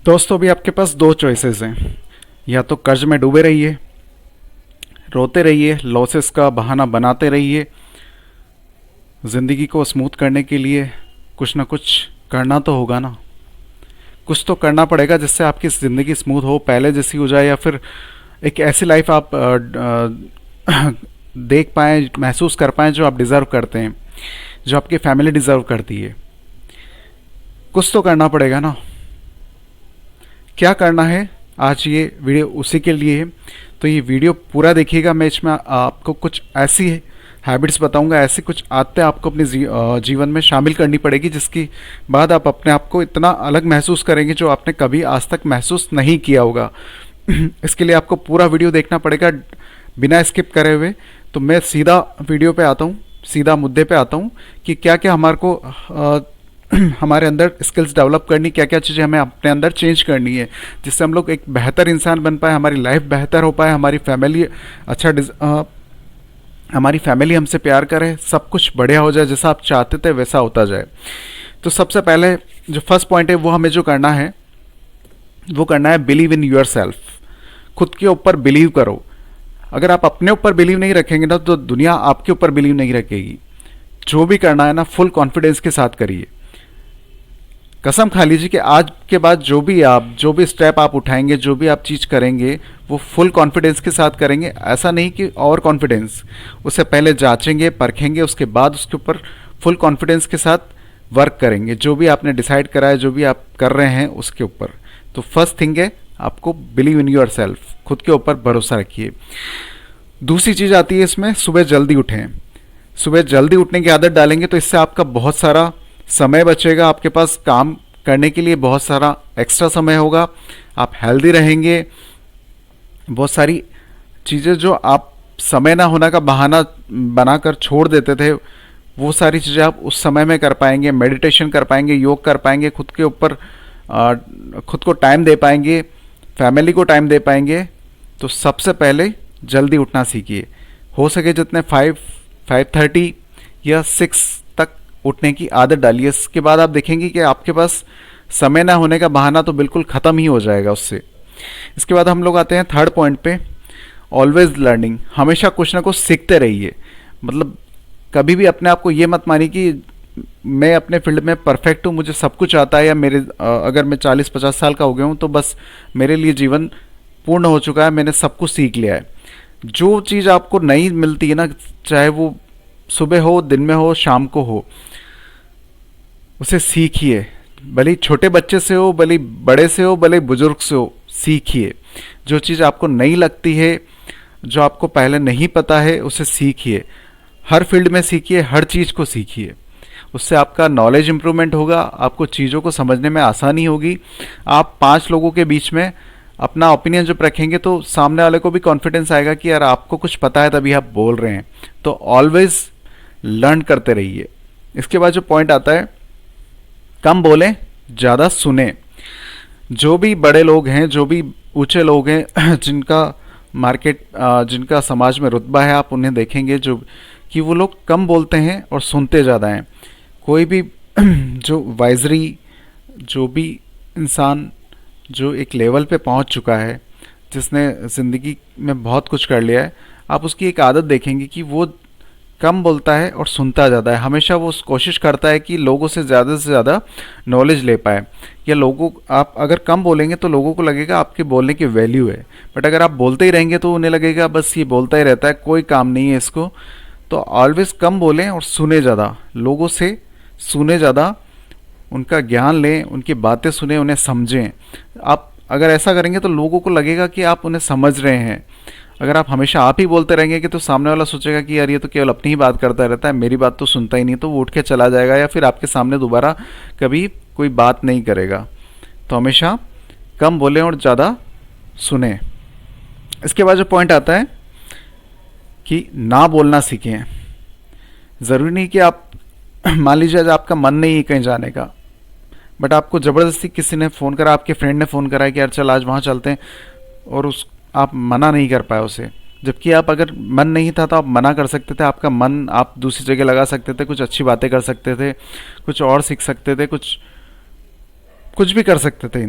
दोस्तों अभी आपके पास दो चॉइसेस हैं। या तो कर्ज में डूबे रहिए, रोते रहिए, लॉसेस का बहाना बनाते रहिए। ज़िंदगी को स्मूथ करने के लिए कुछ ना कुछ करना तो होगा ना। कुछ तो करना पड़ेगा जिससे आपकी ज़िंदगी स्मूथ हो, पहले जैसी हो जाए, या फिर एक ऐसी लाइफ आप देख पाएँ, महसूस कर पाएँ जो आप डिज़र्व करते हैं, जो आपकी फैमिली डिज़र्व करती है। कुछ तो करना पड़ेगा ना। क्या करना है, आज ये वीडियो उसी के लिए है। तो ये वीडियो पूरा देखिएगा। मैं इसमें आपको कुछ ऐसी हैबिट्स बताऊंगा, ऐसी कुछ आदतें आपको अपने जीवन में शामिल करनी पड़ेगी, जिसकी बाद आप अपने आप को इतना अलग महसूस करेंगे जो आपने कभी आज तक महसूस नहीं किया होगा। इसके लिए आपको पूरा वीडियो देखना पड़ेगा बिना स्किप करे हुए। तो मैं सीधा वीडियो पे आता हूँ, सीधा मुद्दे पे आता हूँ कि क्या क्या हमारे को हमारे अंदर स्किल्स डेवलप करनी, क्या क्या चीज़ें हमें अपने अंदर चेंज करनी है, जिससे हम लोग एक बेहतर इंसान बन पाए, हमारी लाइफ बेहतर हो पाए, हमारी फैमिली हमारी फैमिली हमसे प्यार करे, सब कुछ बढ़िया हो जाए, जैसा आप चाहते थे वैसा होता जाए। तो सबसे पहले जो फर्स्ट पॉइंट है वो हमें जो करना है वो करना है बिलीव इन योर सेल्फ। खुद के ऊपर बिलीव करो। अगर आप अपने ऊपर बिलीव नहीं रखेंगे ना तो दुनिया आपके ऊपर बिलीव नहीं रखेगी। जो भी करना है ना फुल कॉन्फिडेंस के साथ करिए। कसम खा लीजिए कि आज के बाद जो भी स्टेप आप उठाएंगे, जो भी आप चीज़ करेंगे, वो फुल कॉन्फिडेंस के साथ करेंगे। ऐसा नहीं कि ओवर कॉन्फिडेंस, उससे पहले जांचेंगे, परखेंगे, उसके बाद उसके ऊपर फुल कॉन्फिडेंस के साथ वर्क करेंगे। जो भी आपने डिसाइड करा है, जो भी आप कर रहे हैं उसके ऊपर। तो फर्स्ट थिंग है आपको बिलीव इन योर सेल्फ, खुद के ऊपर भरोसा रखिए। दूसरी चीज़ आती है इसमें, सुबह जल्दी उठें। सुबह जल्दी उठने की आदत डालेंगे तो इससे आपका बहुत सारा समय बचेगा, आपके पास काम करने के लिए बहुत सारा एक्स्ट्रा समय होगा, आप हेल्दी रहेंगे। बहुत सारी चीज़ें जो आप समय ना होने का बहाना बनाकर छोड़ देते थे, वो सारी चीज़ें आप उस समय में कर पाएंगे। मेडिटेशन कर पाएंगे, योग कर पाएंगे, खुद के ऊपर खुद को टाइम दे पाएंगे, फैमिली को टाइम दे पाएंगे। तो सबसे पहले जल्दी उठना सीखिए। हो सके जितने 5:30 या 6 तक उठने की आदत डालिए। इसके बाद आप देखेंगे कि आपके पास समय ना होने का बहाना तो बिल्कुल ख़त्म ही हो जाएगा उससे। इसके बाद हम लोग आते हैं थर्ड पॉइंट पे, ऑलवेज लर्निंग। हमेशा कुछ ना कुछ सीखते रहिए। मतलब कभी भी अपने आप को ये मत मानिए कि मैं अपने फील्ड में परफेक्ट हूँ, मुझे सब कुछ आता है, या अगर मैं 40-50 साल का हो गया हूँ तो बस मेरे लिए जीवन पूर्ण हो चुका है, मैंने सब कुछ सीख लिया है। जो चीज़ आपको नहीं मिलती है ना, चाहे वो सुबह हो, दिन में हो, शाम को हो, उसे सीखिए। भले छोटे बच्चे से हो, भले बड़े से हो, भले बुजुर्ग से हो, सीखिए। जो चीज़ आपको नहीं लगती है, जो आपको पहले नहीं पता है, उसे सीखिए। हर फील्ड में सीखिए, हर चीज़ को सीखिए। उससे आपका नॉलेज इंप्रूवमेंट होगा, आपको चीज़ों को समझने में आसानी होगी। आप 5 लोगों के बीच में अपना ओपिनियन जब रखेंगे तो सामने वाले को भी कॉन्फिडेंस आएगा कि यार आपको कुछ पता है तभी आप बोल रहे हैं। तो ऑलवेज लर्न करते रहिए। इसके बाद जो पॉइंट आता है, कम बोलें, ज़्यादा सुने। जो भी बड़े लोग हैं, जो भी ऊंचे लोग हैं, जिनका समाज में रुतबा है, आप उन्हें देखेंगे कि वो लोग कम बोलते हैं और सुनते ज़्यादा हैं। कोई भी जो वाइजरी, जो भी इंसान जो एक लेवल पे पहुंच चुका है, जिसने ज़िंदगी में बहुत कुछ कर लिया है, आप उसकी एक आदत देखेंगे कि वो कम बोलता है और सुनता ज़्यादा है। हमेशा वो कोशिश करता है कि लोगों से ज़्यादा नॉलेज ले पाए। या आप अगर कम बोलेंगे तो लोगों को लगेगा आपके बोलने की वैल्यू है, बट अगर आप बोलते ही रहेंगे तो उन्हें लगेगा बस ये बोलता ही रहता है, कोई काम नहीं है इसको। तो ऑलवेज कम बोलें और सुने ज़्यादा। लोगों से सुने ज़्यादा, उनका ज्ञान लें, उनकी बातें सुने, उन्हें समझें। आप अगर ऐसा करेंगे तो लोगों को लगेगा कि आप उन्हें समझ रहे हैं। अगर आप हमेशा आप ही बोलते रहेंगे कि तो सामने वाला सोचेगा कि यार ये तो केवल अपनी ही बात करता रहता है, मेरी बात तो सुनता ही नहीं, तो वो उठ के चला जाएगा या फिर आपके सामने दोबारा कभी कोई बात नहीं करेगा। तो हमेशा कम बोलें और ज़्यादा सुने। इसके बाद जो पॉइंट आता है कि ना बोलना सीखें। ज़रूरी नहीं कि आप मान लीजिए आज आपका मन नहीं है कहीं जाने का, बट आपको ज़बरदस्ती किसी ने फ़ोन करा, आपके फ्रेंड ने फ़ोन करा कि यार चल आज वहाँ चलते हैं, और आप मना नहीं कर पाए उसे। जबकि आप अगर मन नहीं था तो आप मना कर सकते थे। आपका मन आप दूसरी जगह लगा सकते थे, कुछ अच्छी बातें कर सकते थे, कुछ और सीख सकते थे, कुछ भी कर सकते थे।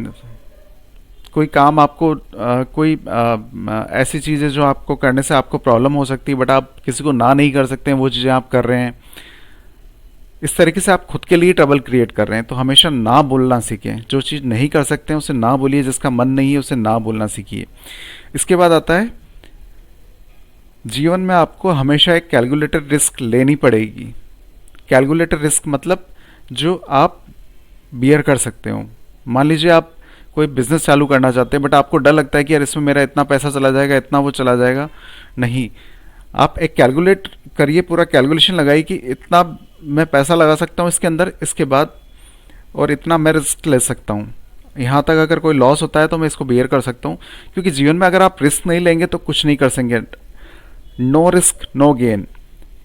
कोई काम आपको कोई ऐसी चीज़ है जो आपको करने से आपको प्रॉब्लम हो सकती है, बट आप किसी को ना नहीं कर सकते हैं, वो चीज़ें आप कर रहे हैं। इस तरीके से आप खुद के लिए ट्रबल क्रिएट कर रहे हैं। तो हमेशा ना बोलना सीखें। जो चीज़ नहीं कर सकते हैं उसे ना बोलिए, जिसका मन नहीं है उसे ना बोलना सीखिए। इसके बाद आता है, जीवन में आपको हमेशा एक कैलकुलेटेड रिस्क लेनी पड़ेगी। कैलकुलेटेड रिस्क मतलब जो आप बियर कर सकते हो। मान लीजिए आप कोई बिजनेस चालू करना चाहते हैं, बट आपको डर लगता है कि यार इसमें मेरा इतना पैसा चला जाएगा, इतना वो चला जाएगा। नहीं, आप एक कैलकुलेट करिए, पूरा कैलकुलेशन लगाइए कि इतना मैं पैसा लगा सकता हूँ इसके अंदर, इसके बाद, और इतना मैं रिस्क ले सकता हूँ। यहाँ तक अगर कोई लॉस होता है तो मैं इसको बियर कर सकता हूँ। क्योंकि जीवन में अगर आप रिस्क नहीं लेंगे तो कुछ नहीं कर सकेंगे। नो रिस्क नो गेन,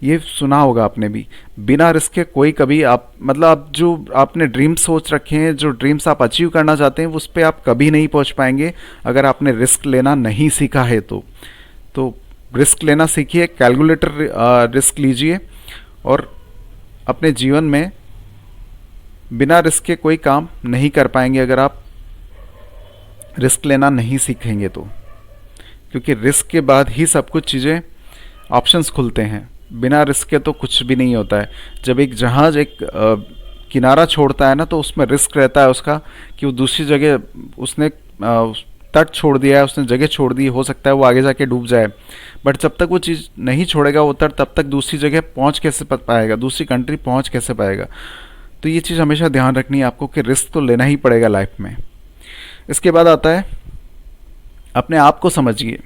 ये सुना होगा आपने भी। बिना रिस्क के कोई कभी आप मतलब आप जो आपने ड्रीम्स सोच रखे हैं, जो ड्रीम्स आप अचीव करना चाहते हैं, उस पर आप कभी नहीं पहुंच पाएंगे अगर आपने रिस्क लेना नहीं सीखा है। तो रिस्क लेना सीखिए, कैलकुलेटर रिस्क लीजिए, और अपने जीवन में बिना रिस्क के कोई काम नहीं कर पाएंगे अगर आप रिस्क लेना नहीं सीखेंगे तो। क्योंकि रिस्क के बाद ही सब कुछ चीज़ें, ऑप्शंस खुलते हैं। बिना रिस्क के तो कुछ भी नहीं होता है। जब एक जहाज़ एक किनारा छोड़ता है ना, तो उसमें रिस्क रहता है उसका कि वो दूसरी जगह, उसने तट छोड़ दिया है, उसने जगह छोड़ दी, हो सकता है वो आगे जाके डूब जाए। बट जब तक वो चीज़ नहीं छोड़ेगा वो तट, तब तक दूसरी जगह पहुंच कैसे पाएगा, दूसरी कंट्री पहुंच कैसे पाएगा। तो ये चीज़ हमेशा ध्यान रखनी है आपको कि रिस्क तो लेना ही पड़ेगा लाइफ में। इसके बाद आता है, अपने आप को समझिए।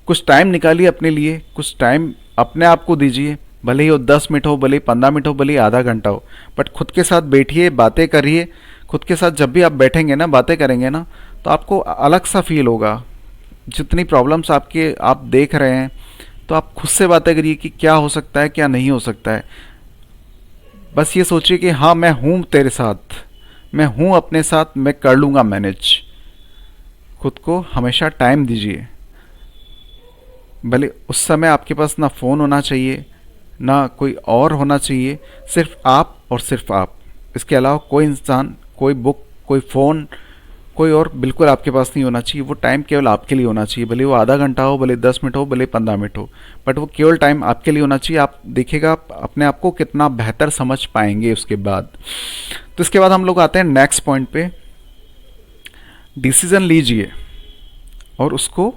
कुछ टाइम निकालिए अपने लिए, कुछ टाइम अपने आप को दीजिए। भले ही वो 10 मिनट हो, भले ही 15 मिनट हो, भले ही आधा घंटा हो, बट खुद के साथ बैठिए, बातें करिए। खुद के साथ जब भी आप बैठेंगे ना, बातें करेंगे ना, तो आपको अलग सा फील होगा। जितनी प्रॉब्लम्स आपके आप देख रहे हैं, तो आप खुद से बातें करिए कि क्या हो सकता है, क्या नहीं हो सकता है। बस ये सोचिए कि हाँ, मैं हूँ तेरे साथ, मैं हूँ अपने साथ, मैं कर लूँगा मैनेज। खुद को हमेशा टाइम दीजिए। भले उस समय आपके पास ना फ़ोन होना चाहिए, ना कोई और होना चाहिए, सिर्फ आप और सिर्फ आप। इसके अलावा कोई इंसान, कोई बुक, कोई फ़ोन, कोई और बिल्कुल आपके पास नहीं होना चाहिए। वो टाइम केवल आपके लिए होना चाहिए। भले वो आधा घंटा हो, भले 10 मिनट हो, भले 15 मिनट हो, बट वो केवल टाइम आपके लिए होना चाहिए। आप देखिएगा आप अपने आप को कितना बेहतर समझ पाएंगे उसके बाद। तो इसके बाद हम लोग आते हैं नेक्स्ट पॉइंट पे। डिसीज़न लीजिए और उसको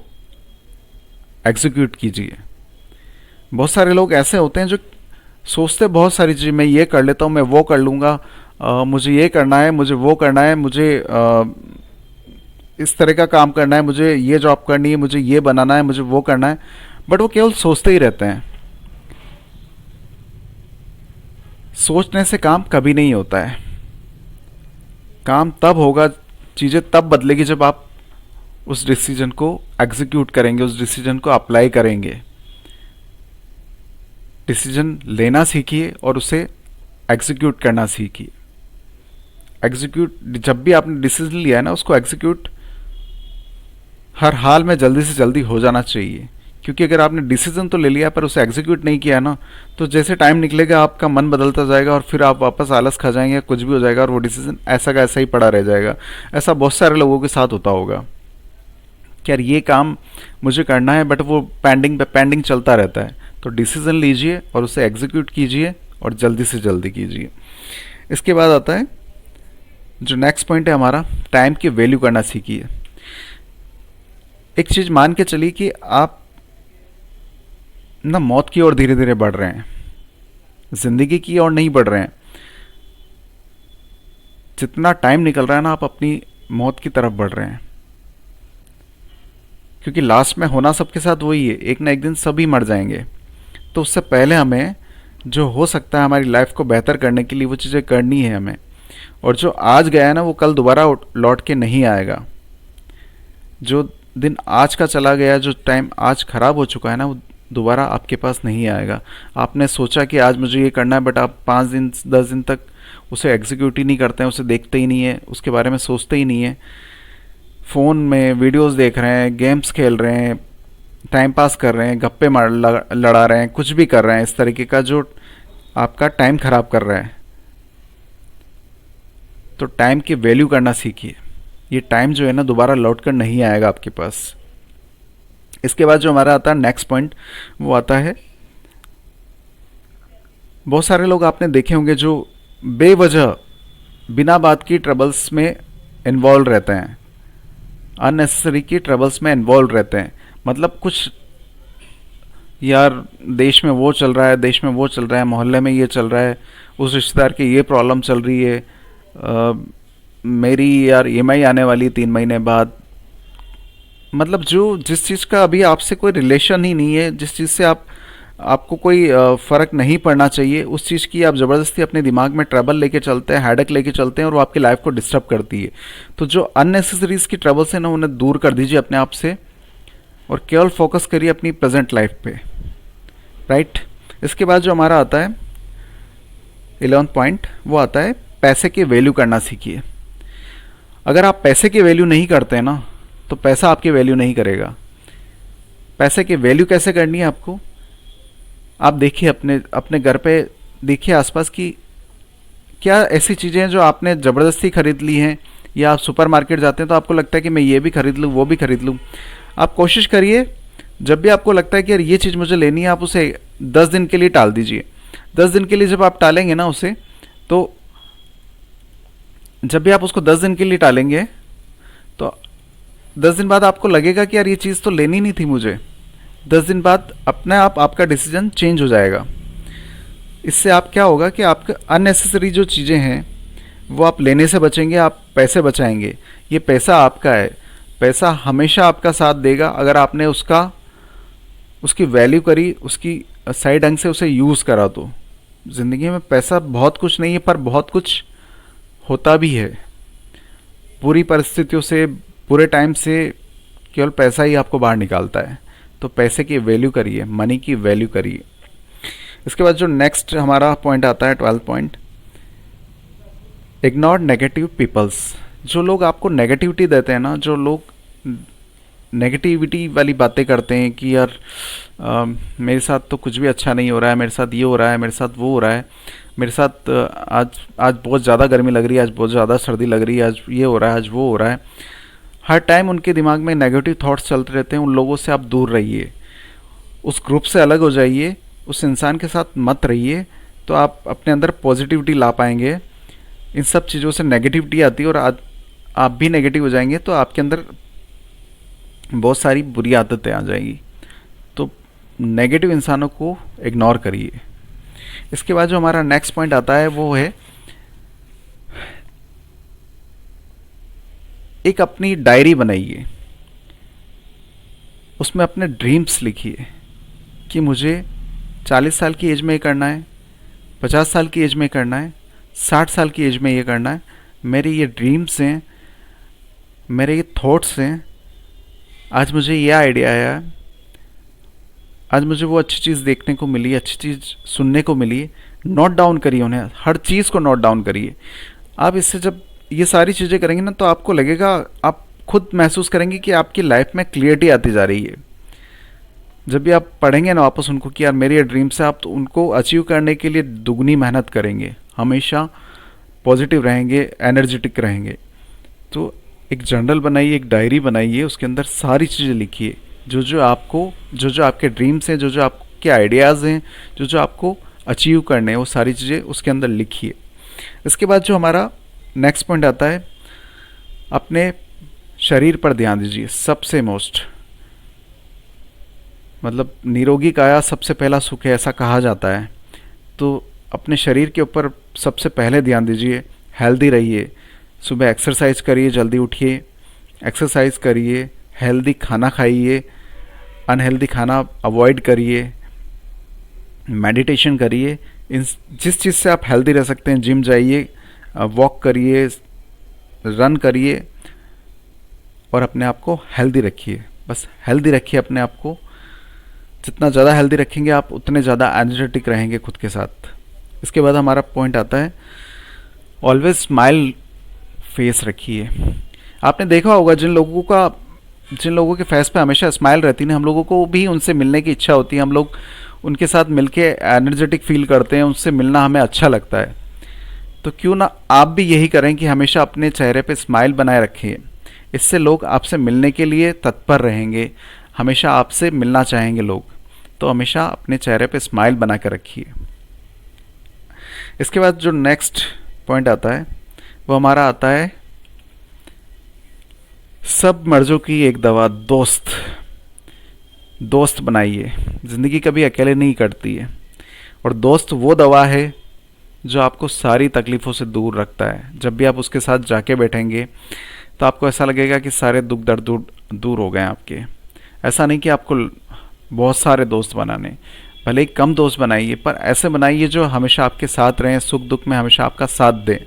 एग्जीक्यूट कीजिए। बहुत सारे लोग ऐसे होते हैं जो सोचते बहुत सारी चीज़, मैं ये कर लेता हूँ, मैं वो कर लूँगा, मुझे ये करना है, मुझे वो करना है, मुझे इस तरह का काम करना है, मुझे ये जॉब करनी है, मुझे ये बनाना है, मुझे वो करना है। बट वो केवल सोचते ही रहते हैं। सोचने से काम कभी नहीं होता है। काम तब होगा, चीज़ें तब बदलेगी जब आप उस डिसीजन को एग्जीक्यूट करेंगे, उस डिसीजन को अप्लाई करेंगे। डिसीजन लेना सीखिए और उसे एग्जीक्यूट करना सीखिए। एग्जीक्यूट, जब भी आपने डिसीजन लिया है ना, उसको एग्जीक्यूट हर हाल में जल्दी से जल्दी हो जाना चाहिए। क्योंकि अगर आपने डिसीजन तो ले लिया पर उसे एग्जीक्यूट नहीं किया ना, तो जैसे टाइम निकलेगा आपका मन बदलता जाएगा और फिर आप वापस आलस खा जाएंगे, कुछ भी हो जाएगा और वो डिसीजन ऐसा का ऐसा ही पड़ा रह जाएगा। ऐसा बहुत सारे लोगों के साथ होता होगा कि यार ये काम मुझे करना है, बट वो पेंडिंग पे पेंडिंग चलता रहता है। तो डिसीजन लीजिए और उसे एग्जीक्यूट कीजिए और जल्दी से जल्दी कीजिए। इसके बाद आता है जो नेक्स्ट पॉइंट है हमारा, टाइम की वैल्यू करना सीखिए। एक चीज़ मान के चलिए कि आप ना मौत की ओर धीरे धीरे बढ़ रहे हैं, जिंदगी की ओर नहीं बढ़ रहे हैं। जितना टाइम निकल रहा है ना, आप अपनी मौत की तरफ बढ़ रहे हैं। क्योंकि लास्ट में होना सबके साथ वही है, एक ना एक दिन सभी मर जाएंगे। तो उससे पहले हमें जो हो सकता है हमारी लाइफ को बेहतर करने के लिए वो चीज़ें करनी है हमें। और जो आज गया है ना, वो कल दोबारा लौट के नहीं आएगा। जो दिन आज का चला गया, जो टाइम आज खराब हो चुका है ना, वो दोबारा आपके पास नहीं आएगा। आपने सोचा कि आज मुझे ये करना है, बट आप 5 दिन 10 दिन तक उसे एग्जीक्यूट ही नहीं करते हैं, उसे देखते ही नहीं है, उसके बारे में सोचते ही नहीं है। फ़ोन में वीडियोस देख रहे हैं, गेम्स खेल रहे हैं, टाइम पास कर रहे हैं, गप्पे मार लड़ा रहे हैं, कुछ भी कर रहे हैं इस तरीके का जो आपका टाइम ख़राब कर रहा है। तो टाइम की वैल्यू करना सीखिए। ये टाइम जो है ना दोबारा लौट कर नहीं आएगा आपके पास। इसके बाद जो हमारा आता है नेक्स्ट पॉइंट, वो आता है, बहुत सारे लोग आपने देखे होंगे जो बेवजह बिना बात की ट्रबल्स में इन्वॉल्व रहते हैं, अननेसेसरी की ट्रबल्स में इन्वॉल्व रहते हैं। मतलब कुछ, यार देश में वो चल रहा है, देश में वो चल रहा है, मोहल्ले में ये चल रहा है, उस रिश्तेदार की ये प्रॉब्लम चल रही है, मेरी यार ईएमआई आने वाली 3 महीने बाद। मतलब जो जिस चीज़ का अभी आपसे कोई रिलेशन ही नहीं है, जिस चीज़ से आपको कोई फ़र्क नहीं पड़ना चाहिए, उस चीज़ की आप ज़बरदस्ती अपने दिमाग में ट्रबल लेके चलते हैं, हेडेक लेके चलते हैं, और वो आपकी लाइफ को डिस्टर्ब करती है। तो जो अननेसेसरीज की ट्रबल्स हैं ना, उन्हें दूर कर दीजिए अपने आप से, और केवल फोकस करिए अपनी प्रेजेंट लाइफ पे, राइट। इसके बाद जो हमारा आता है 11th पॉइंट, वो आता है पैसे की वैल्यू करना सीखिए। अगर आप पैसे की वैल्यू नहीं करते हैं ना, तो पैसा आपकी वैल्यू नहीं करेगा। पैसे की वैल्यू कैसे करनी है आपको, आप देखिए अपने अपने घर पे, देखिए आसपास की क्या ऐसी चीज़ें हैं जो आपने ज़बरदस्ती खरीद ली हैं, या आप सुपरमार्केट जाते हैं तो आपको लगता है कि मैं ये भी खरीद लूँ, वो भी खरीद लूँ। आप कोशिश करिए, जब भी आपको लगता है कि यार ये चीज़ मुझे लेनी है, आप उसे 10 दिन के लिए टाल दीजिए। 10 दिन के लिए जब आप टालेंगे ना उसे, तो जब भी आप उसको 10 दिन के लिए टालेंगे, तो 10 दिन बाद आपको लगेगा कि यार ये चीज़ तो लेनी नहीं थी मुझे। 10 दिन बाद अपने आप आपका डिसीजन चेंज हो जाएगा। इससे आप क्या होगा कि आपके अननेसेसरी जो चीज़ें हैं वो आप लेने से बचेंगे, आप पैसे बचाएंगे। ये पैसा आपका है, पैसा हमेशा आपका साथ देगा अगर आपने उसकी वैल्यू करी, उसकी सही ढंग से उसे यूज़ करा। तो ज़िंदगी में पैसा बहुत कुछ नहीं है, पर बहुत कुछ होता भी है। बुरी परिस्थितियों से, बुरे टाइम से केवल पैसा ही आपको बाहर निकालता है। तो पैसे की वैल्यू करिए, मनी की वैल्यू करिए। इसके बाद जो नेक्स्ट हमारा पॉइंट आता है 12th point, ignore negative peoples. जो लोग आपको नेगेटिविटी देते हैं ना, जो लोग नेगेटिविटी वाली बातें करते हैं कि यार मेरे साथ तो कुछ भी अच्छा नहीं हो रहा है, मेरे साथ ये हो रहा है, मेरे साथ वो हो रहा है, मेरे साथ आज बहुत ज़्यादा गर्मी लग रही है, आज बहुत ज़्यादा सर्दी लग रही है, आज ये हो रहा है, आज वो हो रहा है। हर टाइम उनके दिमाग में नेगेटिव थॉट्स चलते रहते हैं। उन लोगों से आप दूर रहिए, उस ग्रुप से अलग हो जाइए, उस इंसान के साथ मत रहिए, तो आप अपने अंदर पॉजिटिविटी ला पाएंगे। इन सब चीज़ों से नेगेटिविटी आती है, और आप भी नेगेटिव हो जाएंगे तो आपके अंदर बहुत सारी बुरी आदतें आ जाएंगी। तो नेगेटिव इंसानों को इग्नोर करिए। इसके बाद जो हमारा नेक्स्ट पॉइंट आता है वो है, एक अपनी डायरी बनाइए, उसमें अपने ड्रीम्स लिखिए कि मुझे 40 साल की एज में ये करना है, 50 साल की एज में करना है, 60 साल की एज में ये करना है। मेरे ये ड्रीम्स हैं, मेरे ये थॉट्स हैं। आज मुझे ये आइडिया आया, आज मुझे वो अच्छी चीज़ देखने को मिली, अच्छी चीज़ सुनने को मिली। नोट डाउन करिए उन्हें, हर चीज़ को नोट डाउन करिए। आप इससे जब ये सारी चीज़ें करेंगे ना, तो आपको लगेगा, आप खुद महसूस करेंगे कि आपकी लाइफ में क्लियरिटी आती जा रही है। जब भी आप पढ़ेंगे ना वापस उनको कि यार मेरे ये ड्रीम्स है, आप तो उनको अचीव करने के लिए दुगनी मेहनत करेंगे, हमेशा पॉजिटिव रहेंगे, एनर्जेटिक रहेंगे। तो एक जर्नल बनाइए, एक डायरी बनाइए, उसके अंदर सारी चीज़ें लिखिए, जो जो आपके ड्रीम्स हैं, जो जो आपके आइडियाज़ हैं, जो जो आपको अचीव करने हैं, वो सारी चीज़ें उसके अंदर लिखिए। इसके बाद जो हमारा नेक्स्ट पॉइंट आता है, अपने शरीर पर ध्यान दीजिए। सबसे मोस्ट, मतलब निरोगी काया सबसे पहला सुख है, ऐसा कहा जाता है। तो अपने शरीर के ऊपर सबसे पहले ध्यान दीजिए, हेल्दी रहिए। सुबह एक्सरसाइज करिए, जल्दी उठिए, एक्सरसाइज करिए, हेल्दी खाना खाइए, अनहेल्दी खाना अवॉइड करिए, मेडिटेशन करिए। इन जिस चीज़ से आप हेल्दी रह सकते हैं, जिम जाइए, वॉक करिए, रन करिए, और अपने आप को हेल्दी रखिए। बस हेल्दी रखिए अपने आप को। जितना ज़्यादा हेल्दी रखेंगे आप, उतने ज़्यादा एनर्जेटिक रहेंगे खुद के साथ। इसके बाद हमारा पॉइंट आता है, ऑलवेज स्माइल फेस रखिए। आपने देखा होगा जिन लोगों के फेस पे हमेशा स्माइल रहती है ना, हम लोगों को भी उनसे मिलने की इच्छा होती है। हम लोग उनके साथ मिलके एनर्जेटिक फील करते हैं, उनसे मिलना हमें अच्छा लगता है। तो क्यों ना आप भी यही करें कि हमेशा अपने चेहरे पे स्माइल बनाए रखिए। इससे लोग आपसे मिलने के लिए तत्पर रहेंगे, हमेशा आपसे मिलना चाहेंगे लोग। तो हमेशा अपने चेहरे पे स्माइल बना कर रखिए। इसके बाद जो नेक्स्ट पॉइंट आता है वो हमारा आता है सब मर्जों की एक दवा, दोस्त। दोस्त बनाइए, ज़िंदगी कभी अकेले नहीं कटती है, और दोस्त वो दवा है जो आपको सारी तकलीफ़ों से दूर रखता है। जब भी आप उसके साथ जाके बैठेंगे तो आपको ऐसा लगेगा कि सारे दुख दर्द दूर हो गए आपके। ऐसा नहीं कि आपको बहुत सारे दोस्त बनाने, भले ही कम दोस्त बनाइए, पर ऐसे बनाइए जो हमेशा आपके साथ रहें, सुख दुख में हमेशा आपका साथ दें।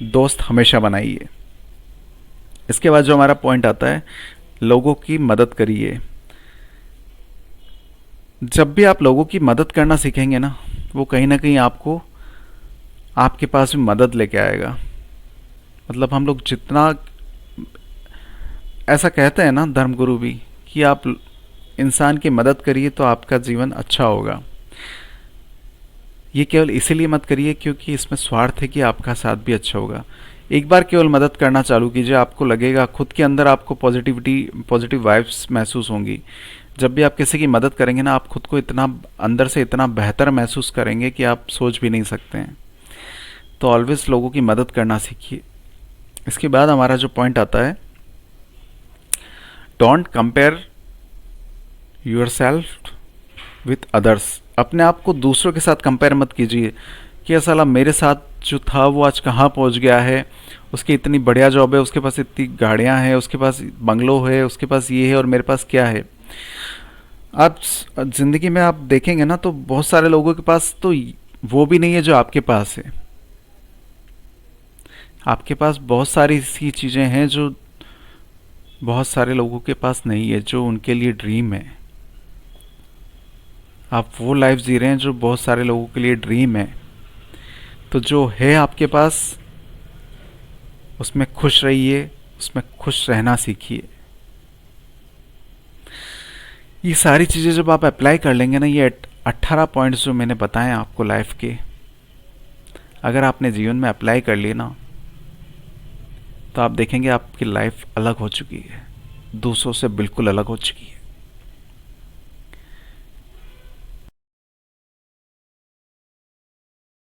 दोस्त हमेशा बनाइए। इसके बाद जो हमारा पॉइंट आता है, लोगों की मदद करिए। जब भी आप लोगों की मदद करना सीखेंगे ना, वो कहीं ना कहीं आपको आपके पास भी मदद लेके आएगा। मतलब हम लोग जितना, ऐसा कहते हैं ना धर्मगुरु भी, कि आप इंसान की मदद करिए तो आपका जीवन अच्छा होगा। ये केवल इसीलिए मत करिए क्योंकि इसमें स्वार्थ है कि आपका साथ भी अच्छा होगा। एक बार केवल मदद करना चालू कीजिए, आपको लगेगा खुद के अंदर आपको पॉजिटिव वाइब्स महसूस होंगी। जब भी आप किसी की मदद करेंगे ना, आप खुद को इतना अंदर से इतना बेहतर महसूस करेंगे कि आप सोच भी नहीं सकते हैं। तो ऑलवेज लोगों की मदद करना सीखिए। इसके बाद हमारा जो पॉइंट आता है, don't compare your self with others. अपने आप को दूसरों के साथ कंपेयर मत कीजिए कि ये साला मेरे साथ जो था वो आज कहाँ पहुँच गया है, उसकी इतनी बढ़िया जॉब है, उसके पास इतनी गाड़ियाँ हैं, उसके पास बंगलो है, उसके पास ये है और मेरे पास क्या है। आप ज़िंदगी में आप देखेंगे ना तो बहुत सारे लोगों के पास तो वो भी नहीं है जो आपके पास है। आपके पास बहुत सारी सी चीज़ें हैं जो बहुत सारे लोगों के पास नहीं है, जो उनके लिए ड्रीम है। आप वो लाइफ जी रहे हैं जो बहुत सारे लोगों के लिए ड्रीम है। तो जो है आपके पास उसमें खुश रहिए, उसमें खुश रहना सीखिए। ये सारी चीज़ें जब आप अप्लाई कर लेंगे ना, ये 18 पॉइंट्स जो मैंने बताए आपको लाइफ के, अगर आपने जीवन में अप्लाई कर लिए ना, तो आप देखेंगे आपकी लाइफ अलग हो चुकी है, दूसरों से बिल्कुल अलग हो चुकी है।